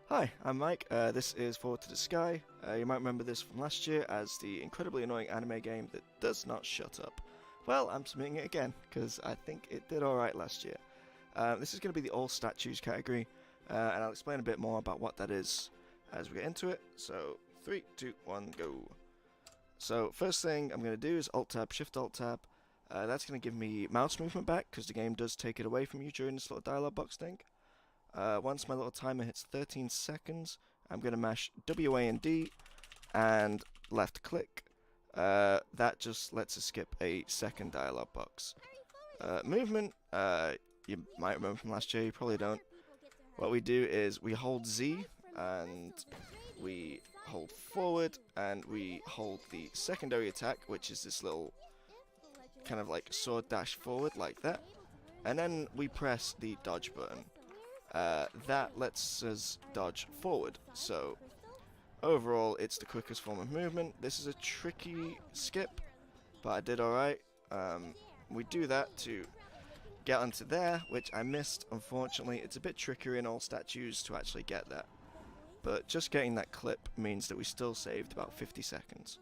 Hi, I'm Mike. This is Forward to the Sky. You might remember this from last year as the incredibly annoying anime game that does not shut up. Well, I'm submitting it again because I think it did alright last year. This is going to be the All Statues category, and I'll explain a bit more about what that is as we get into it. So, 3, 2, 1, go. So, first thing I'm going to do is Alt-Tab, Shift-Alt-Tab. That's going to give me mouse movement back because the game does take it away from you during this little dialog box thing. Once my little timer hits 13 seconds, I'm going to mash WA and D and left click. That just lets us skip a second dialog box. Movement, you might remember from last year, you probably don't. What we do is we hold Z and we hold forward and we hold the secondary attack, which is this little kind of like sword dash forward like that. And then we press the dodge button. That lets us dodge forward, so overall it's the quickest form of movement. This is a tricky skip, but I did alright. We do that to get onto there, which I missed, unfortunately. It's a bit trickier in All Statues to actually get that, but just getting that clip means that we still saved about 50 seconds.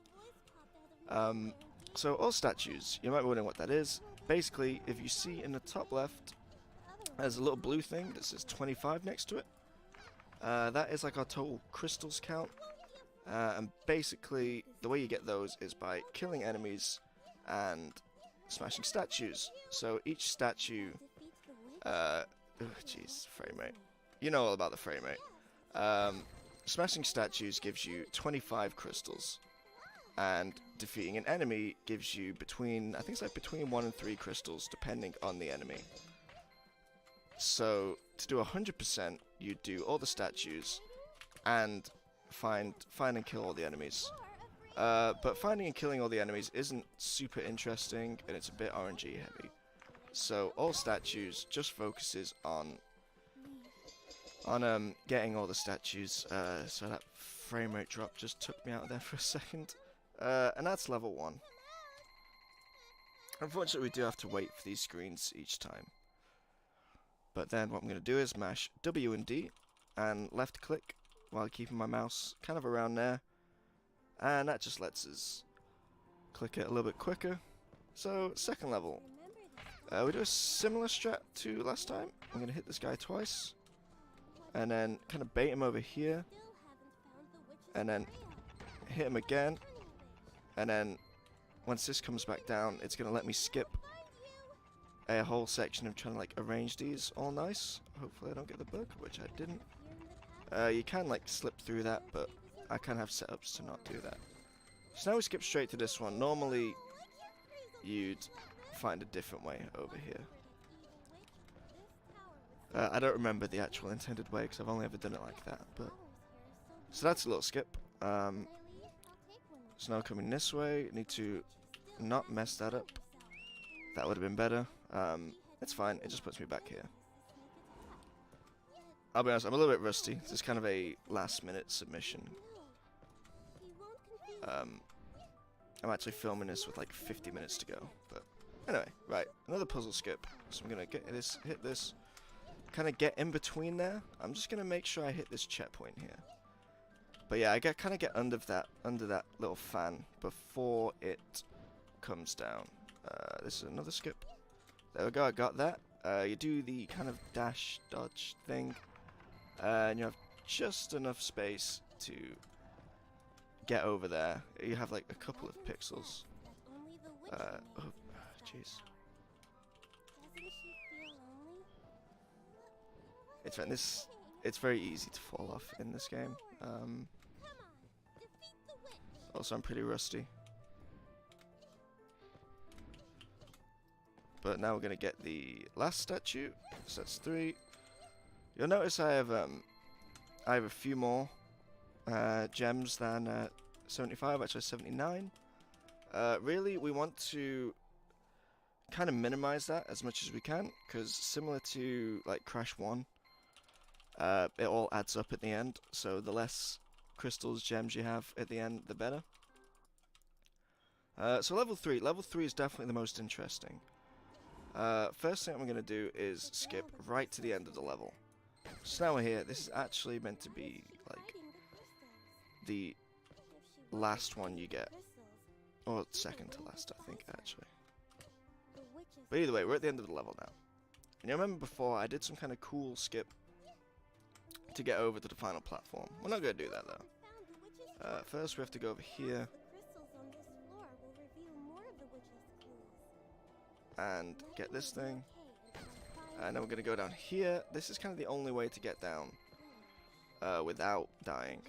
So All Statues, you might be wondering what that is. Basically, if you see in the top left, there's a little blue thing that says 25 next to it. That is like our total crystals count. And basically, the way you get those is by killing enemies and smashing statues. So each statue... jeez, frame rate. You know all about the frame rate. Smashing statues gives you 25 crystals. And defeating an enemy gives you between... I think it's like between 1 and 3 crystals, depending on the enemy. So, to do 100%, you do all the statues and find and kill all the enemies. But finding and killing all the enemies isn't super interesting, and it's a bit RNG heavy. So, all statues just focuses on getting all the statues. So that frame rate drop just took me out of there for a second. And that's level 1. Unfortunately, we do have to wait for these screens each time. But then what I'm going to do is mash W and D and left click while keeping my mouse kind of around there. And that just lets us click it a little bit quicker. So, second level. We do a similar strat to last time. I'm going to hit this guy twice. And then kind of bait him over here. And then hit him again. And then once this comes back down, it's going to let me skip a whole section of trying to like arrange these all nice. Hopefully I don't get the bug, which I didn't. You can like slip through that, but I can have setups to not do that. So now we skip straight to this one. Normally you'd find a different way over here. I don't remember the actual intended way because I've only ever done it like that, but so that's a little skip. So now coming this way, need to not mess that up. That would have been better. It's fine, it just puts me back here. I'll be honest, I'm a little bit rusty. This is kind of a last minute submission. I'm actually filming this with like 50 minutes to go. But anyway, right, another puzzle skip. So I'm going to get this, hit this, kind of get in between there. I'm just going to make sure I hit this checkpoint here. But yeah, I kind of get under that little fan before it comes down. This is another skip. There we go, I got that. You do the kind of dash dodge thing, and you have just enough space to get over there. You have like a couple of pixels. Oh, jeez. It's fine. It's very easy to fall off in this game. Also, I'm pretty rusty. But now we're going to get the last statue. So that's 3. You'll notice I have a few more gems than 75, actually 79. Really, we want to kind of minimize that as much as we can, because similar to like Crash 1, it all adds up at the end. So the less crystals, gems you have at the end, the better. So level 3. Level 3 is definitely the most interesting. First thing I'm going to do is skip right to the end of the level. So now we're here. This is actually meant to be like the last one you get, or second to last, I think, actually. But either way, we're at the end of the level now. And you remember before I did some kind of cool skip to get over to the final platform. We're not going to do that though. First we have to go over here and get this thing. And then we're going to go down here. This is kind of the only way to get down without dying.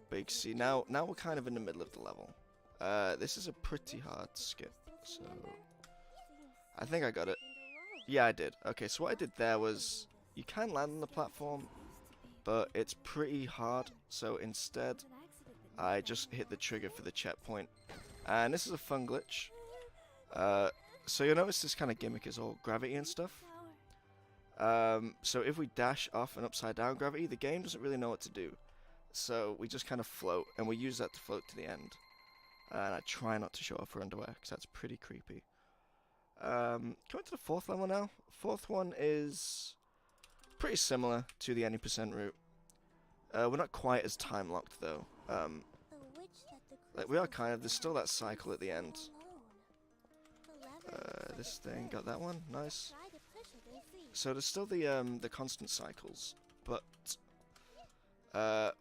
But you can see now we're kind of in the middle of the level. This is a pretty hard skip, so I think I got it. Yeah, I did. Okay, so what I did there was you can land on the platform, but it's pretty hard. So instead, I just hit the trigger for the checkpoint. And this is a fun glitch. So you'll notice this kind of gimmick is all gravity and stuff. So if we dash off an upside down gravity, the game doesn't really know what to do. So we just kind of float, and we use that to float to the end. And I try not to show off our underwear, because that's pretty creepy. Going to the fourth level now. Fourth one is pretty similar to the any % route. We're not quite as time locked though. Like we are kind of. There's still that cycle at the end. This thing got that one. Nice. So there's still the constant cycles, but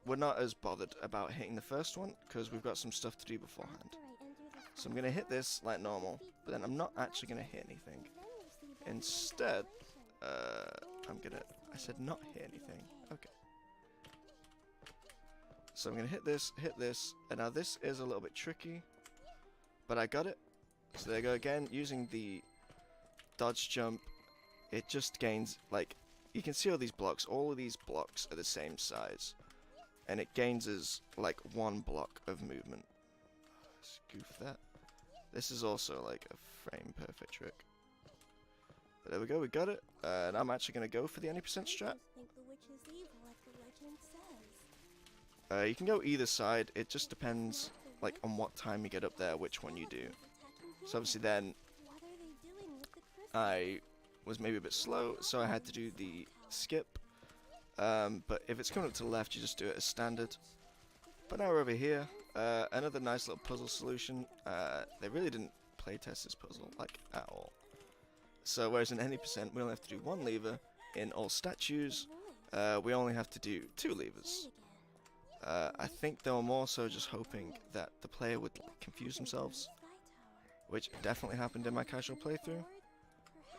we're not as bothered about hitting the first one because we've got some stuff to do beforehand. So I'm gonna hit this like normal, but then I'm not actually gonna hit anything. Instead, I said not hit anything. Okay. So I'm gonna hit this, and now this is a little bit tricky, but I got it. So there you go again, using the dodge jump, it just gains, like, you can see all these blocks are the same size, and it gains us, like, 1 block of movement. Goof that. This is also, like, a frame perfect trick. But there we go, we got it, and I'm actually going to go for the any % strat. You can go either side, it just depends, like, on what time you get up there, which one you do. So obviously then, I was maybe a bit slow, so I had to do the skip. But if it's coming up to the left, you just do it as standard. But now we're over here. Another nice little puzzle solution. They really didn't playtest this puzzle, like, at all. So whereas in any %, we only have to do 1 lever. In all statues, we only have to do 2 levers. I think they were more so just hoping that the player would confuse themselves, which definitely happened in my casual playthrough.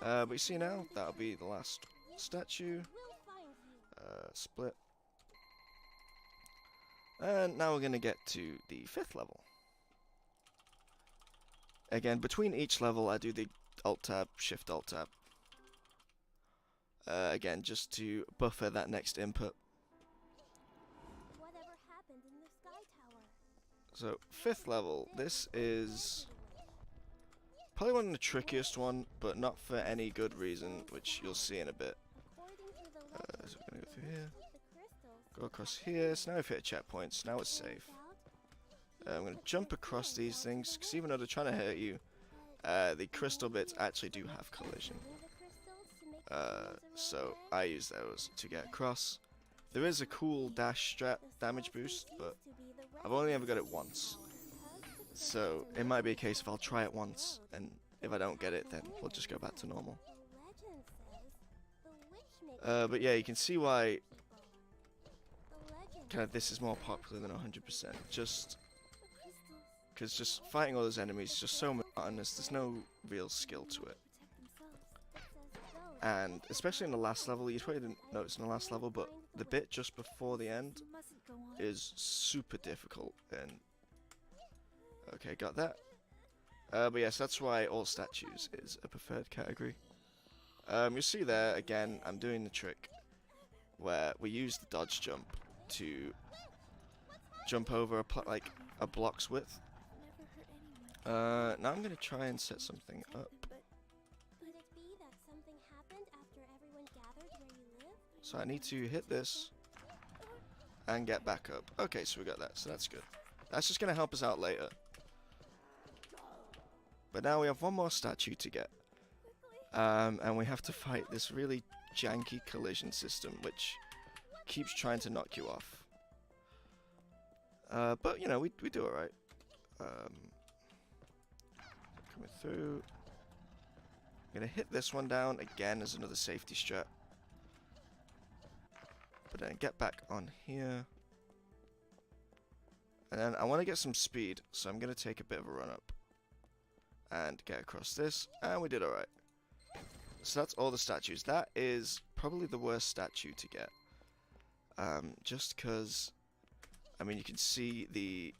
But you see now, that'll be the last statue. Split. And now we're going to get to the 5th level. Again, between each level I do the Alt-Tab, Shift-Alt-Tab. Again, just to buffer that next input. So, 5th level, this is probably one of the trickiest one, but not for any good reason, which you'll see in a bit. So we're going to go through here, go across here, so now we've hit checkpoints, now it's safe. I'm going to jump across these things, because even though they're trying to hurt you, the crystal bits actually do have collision. So I use those to get across. There is a cool dash strat damage boost, but I've only ever got it once. So it might be a case of I'll try it once, and if I don't get it, then we'll just go back to normal. But yeah, you can see why kind of this is more popular than 100%. Just because just fighting all those enemies is just so monotonous. There's no real skill to it. And especially in the last level, you probably didn't notice in the last level, but the bit just before the end is super difficult. And okay, got that. But yes, that's why all statues is a preferred category. You see there again, I'm doing the trick where we use the dodge jump to jump over a block's width. Now I'm gonna try and set something up. So I need to hit this and get back up. Okay, so we got that, so that's good. That's just gonna help us out later. But now we have one more statue to get. And we have to fight this really janky collision system which keeps trying to knock you off. But you know, we do alright. Coming through. I'm gonna hit this one down again as another safety strat. But then get back on here. And then I want to get some speed, so I'm gonna take a bit of a run up. And get across this, and we did alright. So that's all the statues. That is probably the worst statue to get. Just because, I mean, you can see the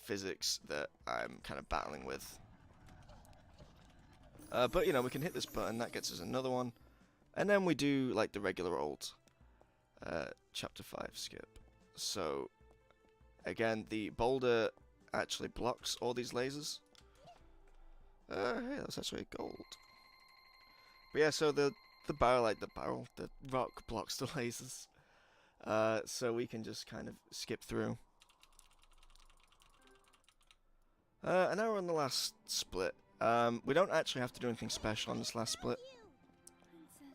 physics that I'm kind of battling with. But, you know, we can hit this button, that gets us another one. And then we do, like, the regular old Chapter 5 skip. So, again, the boulder actually blocks all these lasers. Hey, that's actually gold. But yeah, so the rock blocks the lasers. So we can just kind of skip through. And now we're on the last split. We don't actually have to do anything special on this last split.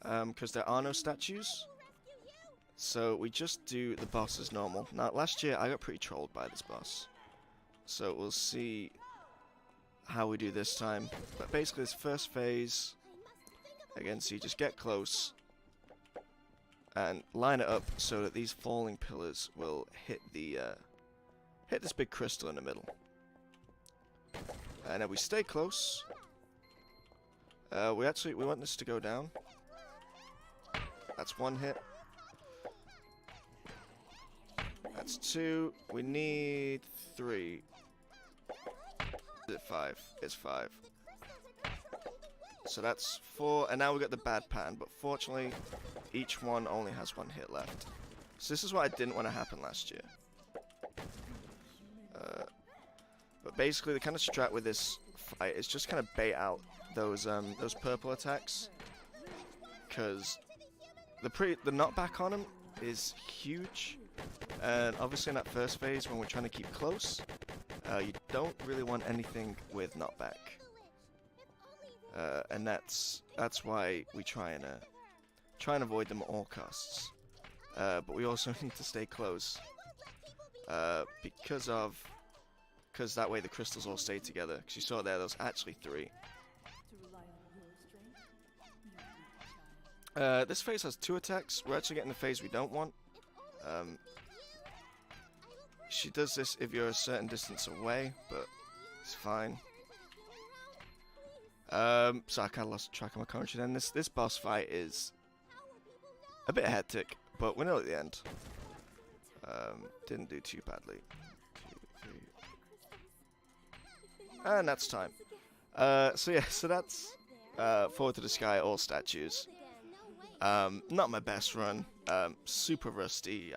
Because there are no statues. So we just do the boss as normal. Now, last year I got pretty trolled by this boss. So we'll see how we do this time. But basically this first phase, again, so you just get close and line it up so that these falling pillars will hit the hit this big crystal in the middle. And then we stay close. We want this to go down. That's one hit. That's two. We need three. Is it five? It's five. So that's four, and now we got the bad pan, but fortunately, each one only has one hit left. So this is what I didn't want to happen last year. But basically, the kind of strat with this fight is just kind of bait out those purple attacks, because the knockback on them is huge, and obviously in that first phase when we're trying to keep close, you don't really want anything with knockback. And that's why we try and avoid them at all costs. But we also need to stay close, because that way the crystals all stay together. Because you saw there's actually three. This phase has two attacks. We're actually getting the phase we don't want. She does this if you're a certain distance away, but it's fine. So I kind of lost track of my commentary then. This boss fight is a bit hectic, but we're nearly at the end. Didn't do too badly. 2, 3. And that's time. So yeah, so that's Forward to the Sky, all statues. Not my best run. Super rusty.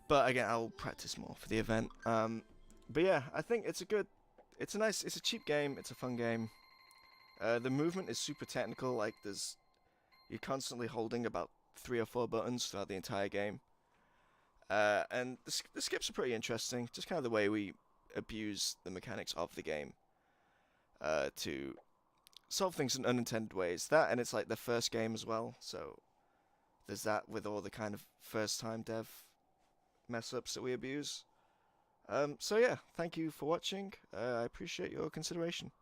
But again, I'll practice more for the event. But yeah, I think it's a cheap game, it's a fun game. The movement is super technical, like you're constantly holding about 3 or 4 buttons throughout the entire game. And the skips are pretty interesting, just kind of the way we abuse the mechanics of the game to solve things in unintended ways. That, and it's like the first game as well, so there's that with all the kind of first time dev mess-ups that we abuse. So yeah, thank you for watching. I appreciate your consideration.